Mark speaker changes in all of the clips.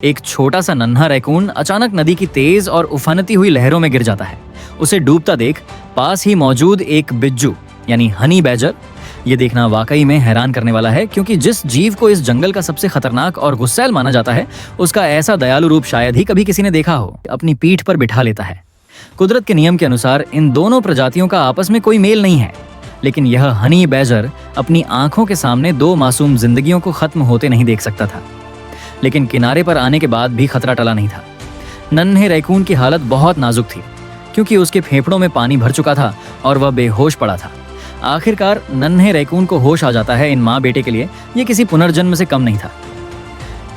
Speaker 1: एक छोटा सा नन्हा रैकून अचानक नदी की तेज और उफनती हुई लहरों में गिर जाता है। उसे डूबता देख पास ही मौजूद एक बिज्जू यानी हनी बैजर, ये देखना वाकई में हैरान करने वाला है, क्योंकि जिस जीव को इस जंगल का सबसे खतरनाक और गुस्सैल माना जाता है, उसका ऐसा दयालु रूप शायद ही कभी किसी ने देखा हो, अपनी पीठ पर बिठा लेता है। कुदरत के नियम के अनुसार इन दोनों प्रजातियों का आपस में कोई मेल नहीं है, लेकिन यह हनी बैजर अपनी आंखों के सामने दो मासूम जिंदगियों को खत्म होते नहीं देख सकता था। लेकिन किनारे पर आने के बाद भी खतरा टला नहीं था। नन्हे रैकून की हालत बहुत नाजुक थी, क्योंकि उसके फेफड़ों में पानी भर चुका था और वह बेहोश पड़ा था। आखिरकार नन्हे रैकून को होश आ जाता है। इन माँ बेटे के लिए यह किसी पुनर्जन्म से कम नहीं था।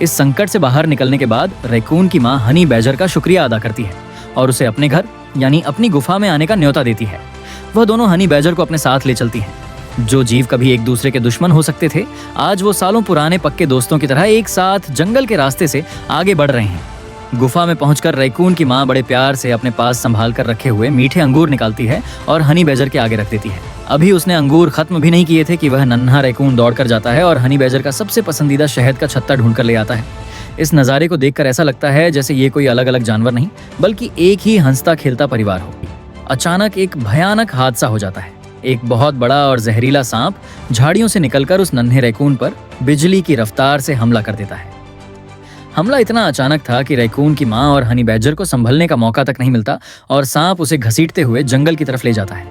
Speaker 1: इस संकट से बाहर निकलने के बाद रैकून की माँ हनी बैजर का शुक्रिया अदा करती है और उसे अपने घर यानी अपनी गुफा में आने का न्योता देती है। वह दोनों हनी बैजर को अपने साथ ले चलती हैं। जो जीव कभी एक दूसरे के दुश्मन हो सकते थे, आज वो सालों पुराने पक्के दोस्तों की तरह एक साथ जंगल के रास्ते से आगे बढ़ रहे हैं। गुफा में पहुंचकर रैकून की माँ बड़े प्यार से अपने पास संभाल कर रखे हुए मीठे अंगूर निकालती है और हनी बैजर के आगे रख देती है। अभी उसने अंगूर खत्म भी नहीं किए थे कि वह नन्हा रैकून दौड़कर जाता है और हनी बैजर का सबसे पसंदीदा शहद का छत्ता ढूंढ कर ले आता है। इस नज़ारे को देखकर ऐसा लगता है जैसे ये कोई अलग अलग जानवर नहीं, बल्कि एक ही हंसता खेलता परिवार हो। अचानक एक भयानक हादसा हो जाता है। एक बहुत बड़ा और जहरीला सांप झाड़ियों से निकलकर उस नन्हे रैकून पर बिजली की रफ्तार से हमला कर देता है। हमला इतना अचानक था कि रैकून की माँ और हनी बैजर को संभलने का मौका तक नहीं मिलता और सांप उसे घसीटते हुए जंगल की तरफ ले जाता है।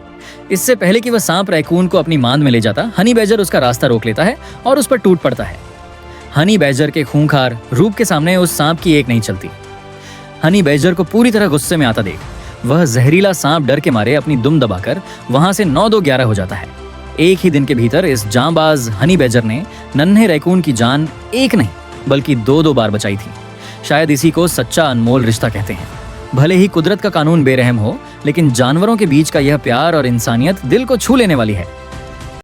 Speaker 1: इससे पहले कि वह सांप रैकून को अपनी मांद में ले जाता, हनी बैजर उसका रास्ता रोक लेता है और उस पर टूट पड़ता है। हनी बैजर के खूंखार रूप के सामने उस सांप की एक नहीं चलती। हनी बैजर को पूरी तरह गुस्से में आता देख वह जहरीला सांप डर के मारे अपनी दुम दबाकर वहां से 9-2-11 हो जाता है। एक ही दिन के भीतर इस जांबाज हनी बैजर ने नन्हे रैकून की जान एक नहीं बल्कि 2-2 बार बचाई थी। शायद इसी को सच्चा अनमोल रिश्ता कहते हैं। भले ही कुदरत का कानून बेरहम हो, लेकिन जानवरों के बीच का यह प्यार और इंसानियत दिल को छू लेने वाली है।